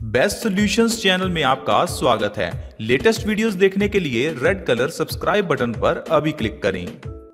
Best solutions channel में आपका स्वागत है। लेटेस्ट वीडियोस देखने के लिए रेड कलर सब्सक्राइब बटन पर अभी क्लिक करें।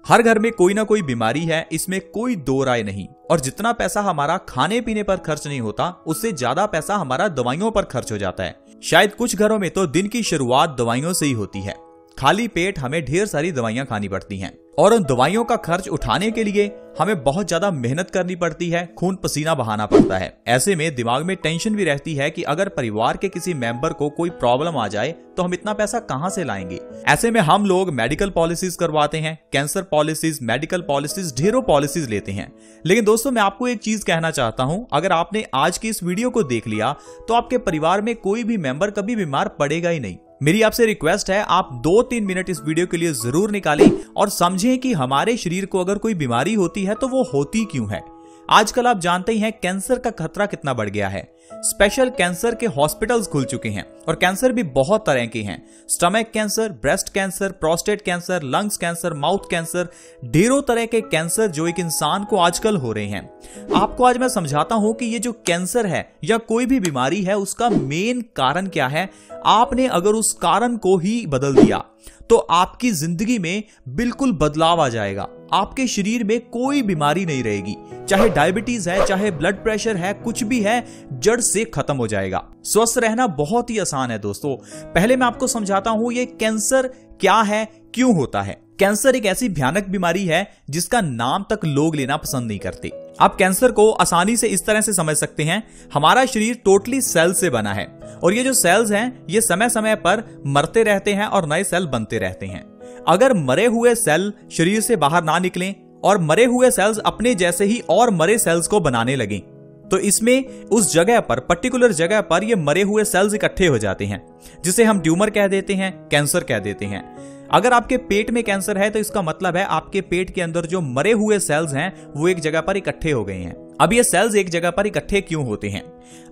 हर घर में कोई ना कोई बीमारी है, इसमें कोई दो राय नहीं। और जितना पैसा हमारा खाने पीने पर खर्च नहीं होता, उससे ज्यादा पैसा हमारा दवाइयों पर खर्च हो जाता है। शायद कुछ घरों में तो दिन की शुरुआत दवाइयों से ही होती है। खाली पेट हमें ढेर सारी दवाइयां खानी पड़ती हैं और उन दवाइयों का खर्च उठाने के लिए हमें बहुत ज्यादा मेहनत करनी पड़ती है, खून पसीना बहाना पड़ता है। ऐसे में दिमाग में टेंशन भी रहती है कि अगर परिवार के किसी मेंबर को कोई प्रॉब्लम आ जाए तो हम इतना पैसा कहां से लाएंगे। ऐसे में हम लोग मेडिकल पॉलिसीज करवाते हैं, कैंसर पॉलिसीज, मेडिकल पॉलिसीज, ढेरों पॉलिसीज लेते हैं। लेकिन दोस्तों, मैं आपको एक चीज कहना चाहता हूं, अगर आपने आज की इस वीडियो को देख लिया तो आपके परिवार में कोई भी मेंबर कभी बीमार पड़ेगा ही नहीं। मेरी आपसे रिक्वेस्ट है, आप 2-3 मिनट इस वीडियो के लिए जरूर निकालें और समझें कि हमारे शरीर को अगर कोई बीमारी होती है तो वो होती क्यों है। आजकल आप जानते ही हैं कैंसर का खतरा कितना बढ़ गया है। स्पेशल कैंसर के हॉस्पिटल्स खुल चुके हैं और कैंसर भी बहुत तरह के हैं। Stomach cancer, breast cancer, prostate cancer, lungs cancer, mouth cancer, ढेरों तरह के कैंसर जो एक इंसान को आजकल हो रहे हैं। आपको आज मैं समझाता हूं कि ये जो कैंसर है या कोई भी बीमारी है, उसका मेन कारण क्या है। आपने अगर उस कारण को ही बदल दिया तो आपकी जिंदगी में बिल्कुल बदलाव आ जाएगा। आपके शरीर में कोई बीमारी नहीं रहेगी, चाहे डायबिटीज है, चाहे ब्लड प्रेशर है, कुछ भी है, जड़ से खत्म हो जाएगा। स्वस्थ रहना बहुत ही आसान है दोस्तों। पहले मैं आपको समझाता हूं ये कैंसर क्या है, क्यों होता है। कैंसर एक ऐसी भयानक बीमारी है जिसका नाम तक लोग लेना पसंद नहीं करते। आप कैंसर को आसानी से इस तरह से समझ सकते हैं, हमारा शरीर टोटली सेल से बना है और ये जो सेल्स हैं ये समय समय पर मरते रहते हैं और नए सेल बनते रहते हैं। अगर मरे हुए सेल शरीर से बाहर ना निकलें और मरे हुए सेल्स अपने जैसे ही और मरे सेल्स को बनाने लगें तो इसमें उस जगह पर, पर्टिकुलर जगह पर ये मरे हुए सेल्स इकट्ठे हो जाते हैं, जिसे हम ट्यूमर कह देते हैं, कैंसर कह देते हैं। अगर आपके पेट में कैंसर है तो इसका मतलब है आपके पेट के अंदर जो मरे हुए सेल्स हैं वो एक जगह पर इकट्ठे हो गए हैं। अब ये सेल्स एक जगह पर इकट्ठे क्यों होते हैं?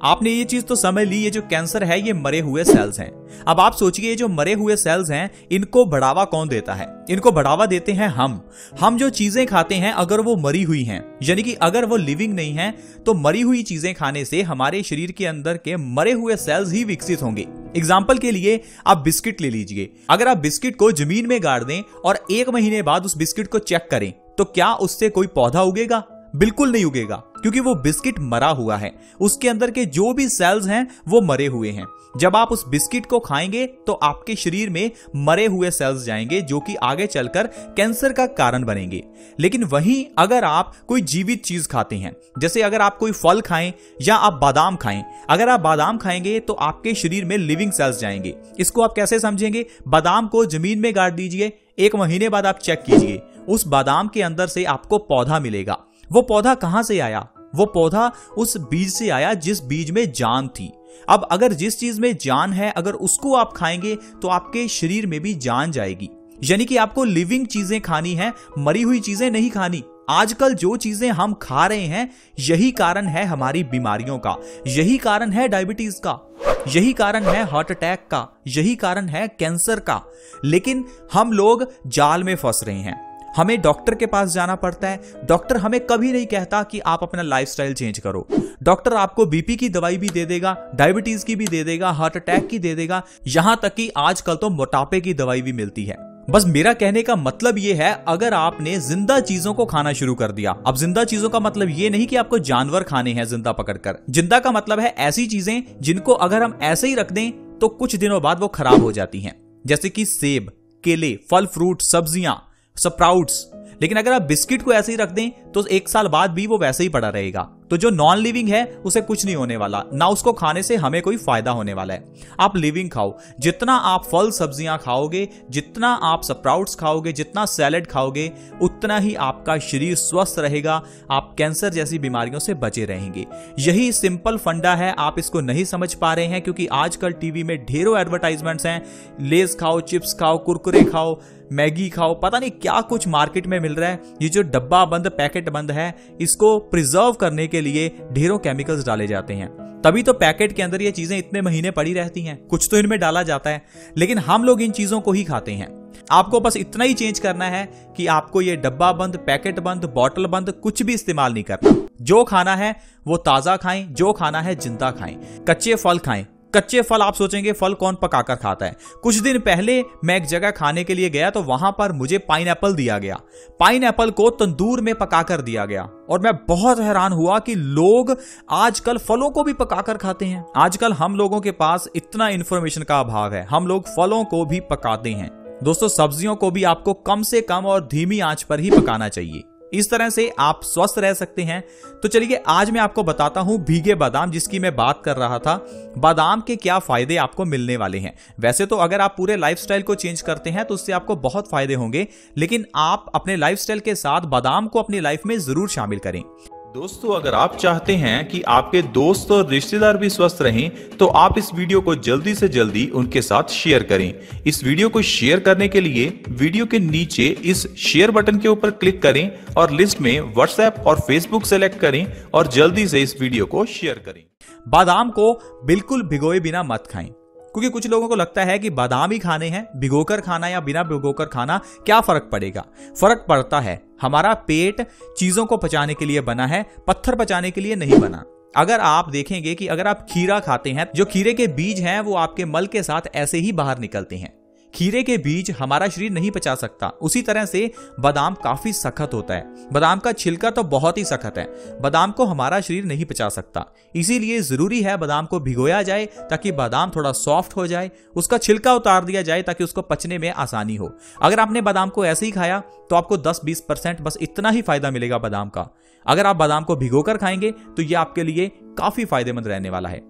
आपने ये चीज तो समझ ली, ये जो कैंसर है ये मरे हुए सेल्स हैं। अब आप सोचिए, ये जो मरे हुए सेल्स हैं इनको बढ़ावा कौन देता है? इनको बढ़ावा देते हैं हम जो चीजें खाते हैं अगर वो मरी हुई हैं, यानी कि अगर वो लिविंग नहीं है तो मरी हुई चीजें खाने से हमारे शरीर के अंदर के मरे हुए सेल्स ही विकसित होंगे। एग्जाम्पल के लिए आप बिस्किट ले लीजिए। अगर आप बिस्किट को जमीन में गाड़ दें और 1 महीने बाद उस बिस्किट को चेक करें तो क्या उससे कोई पौधा उगेगा? बिल्कुल नहीं उगेगा, क्योंकि वो बिस्किट मरा हुआ है। उसके अंदर के जो भी सेल्स हैं वो मरे हुए हैं। जब आप उस बिस्किट को खाएंगे तो आपके शरीर में मरे हुए सेल्स जाएंगे जो कि आगे चलकर कैंसर का कारण बनेंगे। लेकिन वहीं अगर आप कोई जीवित चीज खाते हैं, जैसे अगर आप कोई फल खाएं या आप बादाम खाएं, अगर आप बादाम खाएंगे तो आपके शरीर में लिविंग सेल्स जाएंगे। इसको आप कैसे समझेंगे? बादाम को जमीन में गाड़ दीजिए, 1 महीने बाद आप चेक कीजिए, उस बादाम के अंदर से आपको पौधा मिलेगा। वो पौधा कहां से आया? वो पौधा उस बीज से आया जिस बीज में जान थी। अब अगर जिस चीज में जान है, अगर उसको आप खाएंगे तो आपके शरीर में भी जान जाएगी। यानी कि आपको लिविंग चीजें खानी है, मरी हुई चीजें नहीं खानी। आजकल जो चीजें हम खा रहे हैं यही कारण है हमारी बीमारियों का, यही कारण है डायबिटीज का, यही कारण है हार्ट अटैक का, यही कारण है कैंसर का। लेकिन हम लोग जाल में फंस रहे हैं। हमें डॉक्टर के पास जाना पड़ता है। डॉक्टर हमें कभी नहीं कहता कि आप अपना लाइफस्टाइल चेंज करो। डॉक्टर आपको बीपी की दवाई भी दे देगा, डायबिटीज की भी दे देगा, हार्ट अटैक की दे देगा, यहां तक कि आजकल तो मोटापे की दवाई भी मिलती है। बस मेरा कहने का मतलब ये है, अगर आपने जिंदा चीजों को खाना शुरू कर दिया। अब जिंदा चीजों का मतलब ये नहीं कि आपको जानवर खाने हैं जिंदा पकड़कर। जिंदा का मतलब है ऐसी चीजें जिनको अगर हम ऐसे ही रख दें तो कुछ दिनों बाद वो खराब हो जाती हैं, जैसे कि सेब, केले, फल फ्रूट, सब्जियां, स्प्राउट्स। लेकिन अगर आप बिस्किट को ऐसे ही रख दें तो 1 साल बाद भी वो वैसे ही पड़ा रहेगा। तो जो नॉन लिविंग है उसे कुछ नहीं होने वाला, ना उसको खाने से हमें कोई फायदा होने वाला है। आप लिविंग खाओ। जितना आप फल सब्जियां खाओगे, जितना आप स्प्राउट्स खाओगे, जितना सैलेड खाओगे, उतना ही आपका शरीर स्वस्थ रहेगा, आप कैंसर जैसी बीमारियों से बचे रहेंगे। यही सिंपल फंडा है। आप इसको नहीं समझ पा रहे हैं क्योंकि आजकल टीवी में ढेरों एडवर्टाइजमेंट्स हैं। लेज खाओ, चिप्स खाओ, कुरकुरे खाओ, मैगी खाओ, पता नहीं क्या कुछ मार्केट में मिल रहा है। ये जो डब्बा बंद, पैकेट बंद है, इसको प्रिजर्व करने के लिए ढेरों केमिकल्स डाले जाते हैं तभी तो पैकेट के अंदर ये चीजें इतने महीने पड़ी रहती हैं, कुछ तो इनमें डाला जाता है, लेकिन हम लोग इन चीजों को ही खाते हैं। आपको बस इतना ही चेंज करना है कि आपको ये डब्बा बंद, पैकेट बंद, बोतल बंद कुछ भी इस्तेमाल नहीं करना। जो खाना है वो ताजा खाएं, जो खाना है जिंदा खाएं। कच्चे फल खाएं। कच्चे फल, आप सोचेंगे फल कौन पकाकर खाता है। कुछ दिन पहले मैं एक जगह खाने के लिए गया तो वहां पर मुझे पाइनएप्पल दिया गया। पाइनएप्पल को तंदूर में पकाकर दिया गया और मैं बहुत हैरान हुआ कि लोग आजकल फलों को भी पकाकर खाते हैं। आजकल हम लोगों के पास इतना इंफॉर्मेशन का अभाव है, हम लोग फलों को भी पकाते हैं। दोस्तों, सब्जियों को भी आपको कम से कम और धीमी आंच पर ही पकाना चाहिए। इस तरह से आप स्वस्थ रह सकते हैं। तो चलिए आज मैं आपको बताता हूं भीगे बादाम, जिसकी मैं बात कर रहा था, बादाम के क्या फायदे आपको मिलने वाले हैं। वैसे तो अगर आप पूरे लाइफस्टाइल को चेंज करते हैं तो उससे आपको बहुत फायदे होंगे, लेकिन आप अपने लाइफस्टाइल के साथ बादाम को अपनी लाइफ में जरूर शामिल करें। दोस्तों, अगर आप चाहते हैं कि आपके दोस्त और रिश्तेदार भी स्वस्थ रहें, तो आप इस वीडियो को जल्दी से जल्दी उनके साथ शेयर करें। इस वीडियो को शेयर करने के लिए वीडियो के नीचे इस शेयर बटन के ऊपर क्लिक करें और लिस्ट में व्हाट्सएप और फेसबुक सेलेक्ट करें और जल्दी से इस वीडियो को शेयर करें। बादाम को बिल्कुल भिगोए बिना मत खाएं, क्योंकि कुछ लोगों को लगता है कि बादाम ही खाने हैं, भिगोकर खाना या बिना भिगोकर खाना क्या फर्क पड़ेगा। फर्क पड़ता है। हमारा पेट चीजों को पचाने के लिए बना है, पत्थर पचाने के लिए नहीं बना। अगर आप देखेंगे कि अगर आप खीरा खाते हैं, जो खीरे के बीज हैं वो आपके मल के साथ ऐसे ही बाहर निकलते हैं। खीरे के बीज हमारा शरीर नहीं पचा सकता। उसी तरह से बादाम काफी सख्त होता है। बादाम का छिलका तो बहुत ही सख्त है, बादाम को हमारा शरीर नहीं पचा सकता। इसीलिए जरूरी है बादाम को भिगोया जाए ताकि बादाम थोड़ा सॉफ्ट हो जाए, उसका छिलका उतार दिया जाए ताकि उसको पचने में आसानी हो। अगर आपने बादाम को ऐसे ही खाया तो आपको 10-20% बस इतना ही फायदा मिलेगा बादाम का। अगर आप बादाम को भिगोकर खाएंगे तो यह आपके लिए काफी फायदेमंद रहने वाला है।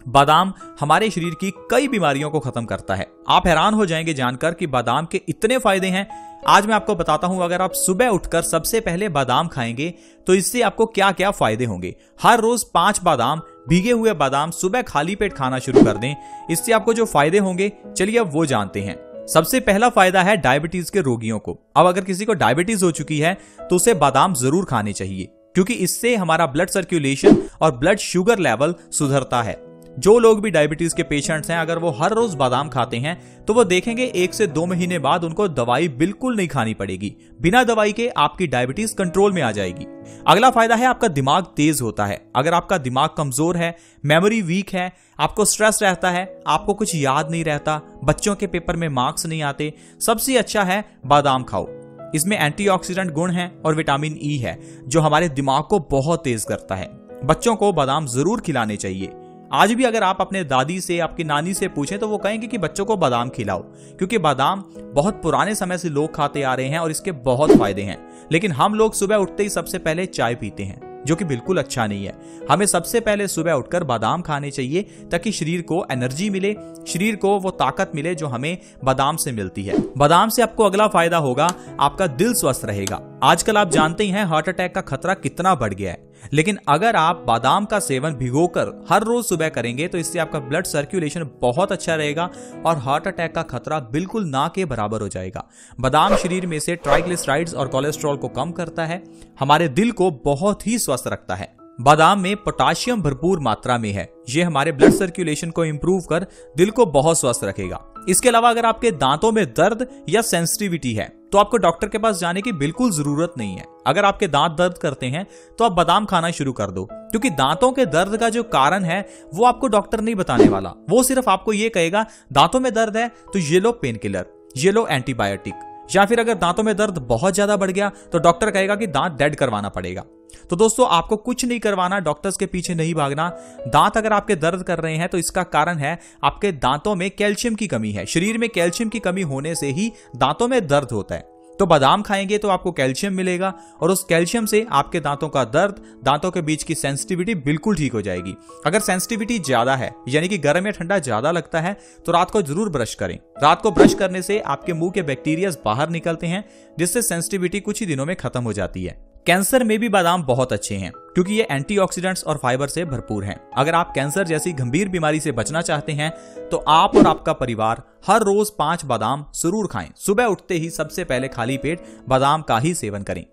बादाम हमारे शरीर की कई बीमारियों को खत्म करता है। आप हैरान हो जाएंगे जानकर कि बादाम के इतने फायदे हैं। आज मैं आपको बताता हूं, अगर आप सुबह उठकर सबसे पहले बादाम खाएंगे तो इससे आपको क्या क्या फायदे होंगे। हर रोज 5 बादाम, भीगे हुए बादाम सुबह खाली पेट खाना शुरू कर दें। इससे आपको जो फायदे होंगे, चलिए अब वो जानते हैं। सबसे पहला फायदा है डायबिटीज के रोगियों को। अब अगर किसी को डायबिटीज हो चुकी है तो उसे बादाम जरूर खाने चाहिए, क्योंकि इससे हमारा ब्लड सर्कुलेशन और ब्लड शुगर लेवल सुधरता है। जो लोग भी डायबिटीज के पेशेंट्स हैं, अगर वो हर रोज बादाम खाते हैं तो वो देखेंगे 1 से 2 महीने बाद उनको दवाई बिल्कुल नहीं खानी पड़ेगी। बिना दवाई के आपकी डायबिटीज कंट्रोल में आ जाएगी। अगला फायदा है आपका दिमाग तेज होता है। अगर आपका दिमाग कमजोर है, मेमोरी वीक है, आपको स्ट्रेस रहता है, आपको कुछ याद नहीं रहता, बच्चों के पेपर में मार्क्स नहीं आते, सबसे अच्छा है बादाम खाओ। इसमें एंटीऑक्सीडेंट गुण हैं और विटामिन ई है जो हमारे दिमाग को बहुत तेज करता है। बच्चों को बादाम जरूर खिलाने चाहिए। आज भी अगर आप अपने दादी से, आपकी नानी से पूछें तो वो कहेंगे कि बच्चों को बादाम खिलाओ, क्योंकि बादाम बहुत पुराने समय से लोग खाते आ रहे हैं और इसके बहुत फायदे हैं। लेकिन हम लोग सुबह उठते ही सबसे पहले चाय पीते हैं, जो कि बिल्कुल अच्छा नहीं है। हमें सबसे पहले सुबह उठकर बादाम खाने चाहिए ताकि शरीर को एनर्जी मिले, शरीर को वो ताकत मिले जो हमें बादाम से मिलती है। बादाम से आपको अगला फायदा होगा, आपका दिल स्वस्थ रहेगा। आजकल आप जानते ही हैं हार्ट अटैक का खतरा कितना बढ़ गया है, लेकिन अगर आप बादाम का सेवन भिगोकर हर रोज सुबह करेंगे तो इससे आपका ब्लड सर्कुलेशन बहुत अच्छा रहेगा और हार्ट अटैक का खतरा बिल्कुल ना के बराबर हो जाएगा। बादाम शरीर में से ट्राइग्लिसराइड्स और कोलेस्ट्रॉल को कम करता है, हमारे दिल को बहुत ही स्वस्थ रखता है। बादाम में पोटाशियम भरपूर मात्रा में है, यह हमारे ब्लड सर्कुलेशन को इंप्रूव कर दिल को बहुत स्वस्थ रखेगा। इसके अलावा अगर आपके दांतों में दर्द या सेंसिटिविटी है तो आपको डॉक्टर के पास जाने की बिल्कुल जरूरत नहीं है। अगर आपके दांत दर्द करते हैं तो आप बादाम खाना शुरू कर दो, क्योंकि दांतों के दर्द का जो कारण है वो आपको डॉक्टर नहीं बताने वाला। वो सिर्फ आपको ये कहेगा दांतों में दर्द है तो ये लो पेन किलर, ये लो एंटीबायोटिक, या फिर अगर दांतों में दर्द बहुत ज्यादा बढ़ गया तो डॉक्टर कहेगा कि दांत डेड करवाना पड़ेगा। तो दोस्तों, आपको कुछ नहीं करवाना, डॉक्टर्स के पीछे नहीं भागना। दांत अगर आपके दर्द कर रहे हैं तो इसका कारण है आपके दांतों में कैल्शियम की कमी है। शरीर में कैल्शियम की कमी होने से ही दांतों में दर्द होता है। तो बादाम खाएंगे तो आपको कैल्शियम मिलेगा और उस कैल्शियम से आपके दांतों का दर्द, दांतों के बीच की सेंसिटिविटी बिल्कुल ठीक हो जाएगी। अगर सेंसिटिविटी ज्यादा है, यानी कि गर्म या ठंडा ज्यादा लगता है, तो रात को जरूर ब्रश करें। रात को ब्रश करने से आपके मुंह के बैक्टीरिया बाहर निकलते हैं, जिससे सेंसिटिविटी कुछ ही दिनों में खत्म हो जाती है। कैंसर में भी बादाम बहुत अच्छे हैं, क्योंकि ये एंटीऑक्सीडेंट्स और फाइबर से भरपूर हैं। अगर आप कैंसर जैसी गंभीर बीमारी से बचना चाहते हैं तो आप और आपका परिवार हर रोज 5 बादाम जरूर खाएं। सुबह उठते ही सबसे पहले खाली पेट बादाम का ही सेवन करें।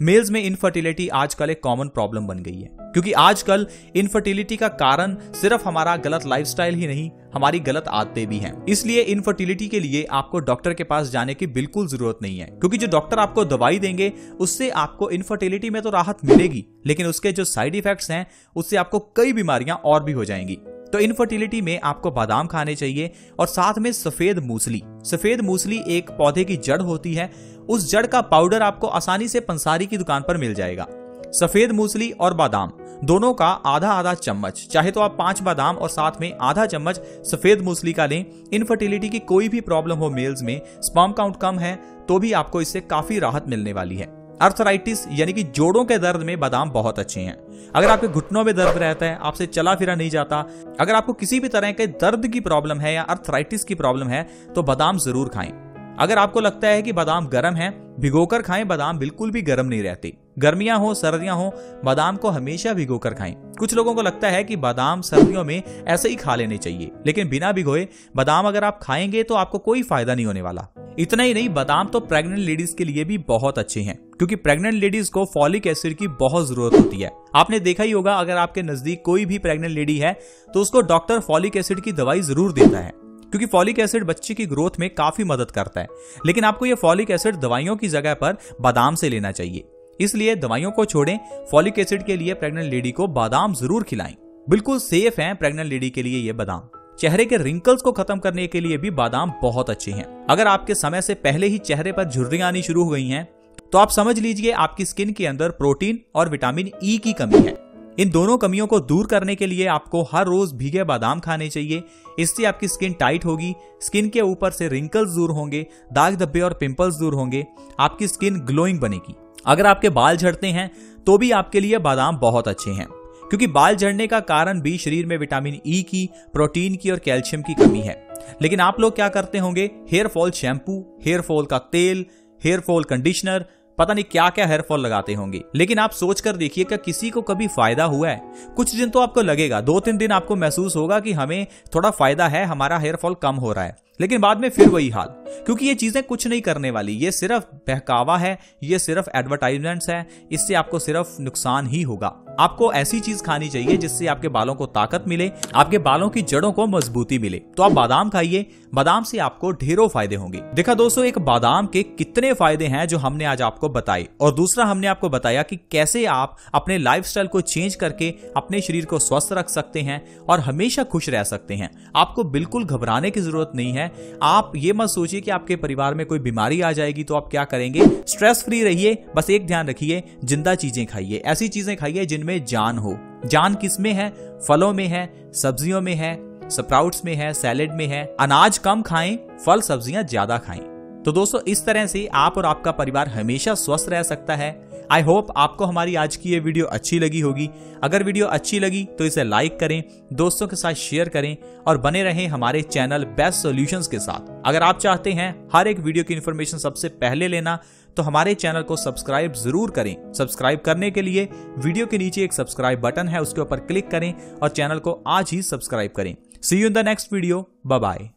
मेल्स में इनफर्टिलिटी आजकल एक कॉमन प्रॉब्लम बन गई है, क्योंकि आजकल इनफर्टिलिटी का कारण सिर्फ हमारा गलत लाइफस्टाइल ही नहीं, हमारी गलत आदतें भी हैं। इसलिए इनफर्टिलिटी के लिए आपको डॉक्टर के पास जाने की बिल्कुल जरूरत नहीं है, क्योंकि जो डॉक्टर आपको दवाई देंगे उससे आपको इनफर्टिलिटी में तो राहत मिलेगी, लेकिन उसके जो साइड इफेक्ट्स हैं उससे आपको कई बीमारियां और भी हो जाएंगी। तो इनफर्टिलिटी में आपको बादाम खाने चाहिए और साथ में सफेद मूसली। सफेद मूसली एक पौधे की जड़ होती है, उस जड़ का पाउडर आपको आसानी से पंसारी की दुकान पर मिल जाएगा। सफेद मूसली और बादाम दोनों का आधा आधा चम्मच, चाहे तो आप 5 बादाम और साथ में आधा चम्मच सफेद मूसली का लें। इनफर्टिलिटी की कोई भी प्रॉब्लम हो मेल्स में, स्पर्म काउंट कम है तो भी आपको इससे काफी राहत मिलने वाली है। अर्थराइटिस यानी कि जोड़ों के दर्द में बादाम बहुत अच्छे हैं। अगर आपके घुटनों में दर्द रहता है, आपसे चला फिरा नहीं जाता, अगर आपको किसी भी तरह के दर्द की प्रॉब्लम है या अर्थराइटिस की प्रॉब्लम है तो बादाम जरूर खाएं। अगर आपको लगता है कि बादाम गर्म है, भिगोकर खाएं। बादाम बिल्कुल भी गर्म नहीं रहते। गर्मियां हो सर्दियां हो, बादाम को हमेशा भिगोकर खाएं। कुछ लोगों को लगता है कि बादाम सर्दियों में ऐसे ही खा लेने चाहिए, लेकिन बिना भिगोए बादाम अगर आप खाएंगे तो आपको कोई फायदा नहीं होने वाला। इतना ही नहीं, बादाम तो प्रेग्नेंट लेडीज के लिए भी बहुत अच्छे हैं, क्योंकि प्रेग्नेंट लेडीज को फॉलिक एसिड की बहुत जरूरत होती है। आपने देखा ही होगा, अगर आपके नजदीक कोई भी प्रेग्नेंट लेडी है तो उसको डॉक्टर फॉलिक एसिड की दवाई जरूर देता है, क्योंकि फॉलिक एसिड बच्चे की ग्रोथ में काफी मदद करता है। लेकिन आपको यह फॉलिक एसिड दवाइयों की जगह पर बादाम से लेना चाहिए। इसलिए दवाइयों को छोड़ें, फॉलिक एसिड के लिए प्रेग्नेंट लेडी को बादाम जरूर खिलाएं। बिल्कुल सेफ है प्रेग्नेंट लेडी के लिए ये बादाम। चेहरे के रिंकल्स को खत्म करने के लिए भी बादाम बहुत अच्छे हैं। अगर आपके समय से पहले ही चेहरे पर झुर्रियां आनी शुरू हो गई हैं तो आप समझ लीजिए आपकी स्किन के अंदर प्रोटीन और विटामिन ई की कमी है। इन दोनों कमियों को दूर करने के लिए आपको हर रोज भीगे बादाम खाने चाहिए। इससे आपकी स्किन टाइट होगी, स्किन के ऊपर से रिंकल्स दूर होंगे, दाग धब्बे और पिंपल्स दूर होंगे, आपकी स्किन ग्लोइंग बनेगी। अगर आपके बाल झड़ते हैं तो भी आपके लिए बादाम बहुत अच्छे हैं, क्योंकि बाल झड़ने का कारण भी शरीर में विटामिन ई की, प्रोटीन की और कैल्शियम की कमी है। लेकिन आप लोग क्या करते होंगे, hair fall shampoo, hair fall का तेल, हेयर फॉल कंडीशनर, पता नहीं क्या क्या हेयर फॉल लगाते होंगे। लेकिन आप सोच कर देखिए कि किसी को कभी फायदा हुआ है? कुछ दिन तो आपको लगेगा, 2-3 दिन आपको महसूस होगा कि हमें थोड़ा फायदा है, हमारा हेयर फॉल कम हो रहा है, लेकिन बाद में फिर वही हाल, क्योंकि ये चीजें कुछ नहीं करने वाली। ये सिर्फ बहकावा है, ये सिर्फ एडवर्टाइजमेंट्स है, इससे आपको सिर्फ नुकसान ही होगा। आपको ऐसी चीज खानी चाहिए जिससे आपके बालों को ताकत मिले, आपके बालों की जड़ों को मजबूती मिले। तो आप बादाम खाइए, बादाम से आपको ढेरों फायदे होंगे। देखा दोस्तों, एक बादाम के कितने फायदे हैं जो हमने आज आपको बताए, और दूसरा हमने आपको बताया कि कैसे आप अपने लाइफस्टाइल को चेंज करके अपने शरीर को स्वस्थ रख सकते हैं और हमेशा खुश रह सकते हैं। आपको बिल्कुल घबराने की जरूरत नहीं है। आप ये मत सोचिए कि आपके परिवार में कोई बीमारी आ जाएगी तो आप क्या करेंगे। स्ट्रेस फ्री रहिए, बस एक ध्यान रखिए, जिंदा चीजें खाइए, ऐसी चीजें खाइए जिनमें जान हो। जान किसमें है? फलों में है, सब्जियों में है, स्प्राउट्स में है, सैलेड में है। अनाज कम खाएं, फल सब्जियां ज्यादा खाएं। तो दोस्तों, इस तरह से आप और आपका परिवार हमेशा स्वस्थ रह सकता है। आई होप आपको हमारी आज की ये वीडियो अच्छी लगी होगी। अगर वीडियो अच्छी लगी तो इसे लाइक करें, दोस्तों के साथ शेयर करें और बने रहें हमारे चैनल बेस्ट सॉल्यूशंस के साथ। अगर आप चाहते हैं हर एक वीडियो की इन्फॉर्मेशन सबसे पहले लेना तो हमारे चैनल को सब्सक्राइब जरूर करें। सब्सक्राइब करने के लिए वीडियो के नीचे एक सब्सक्राइब बटन है, उसके ऊपर क्लिक करें और चैनल को आज ही सब्सक्राइब करें। See you in the next video. Bye bye.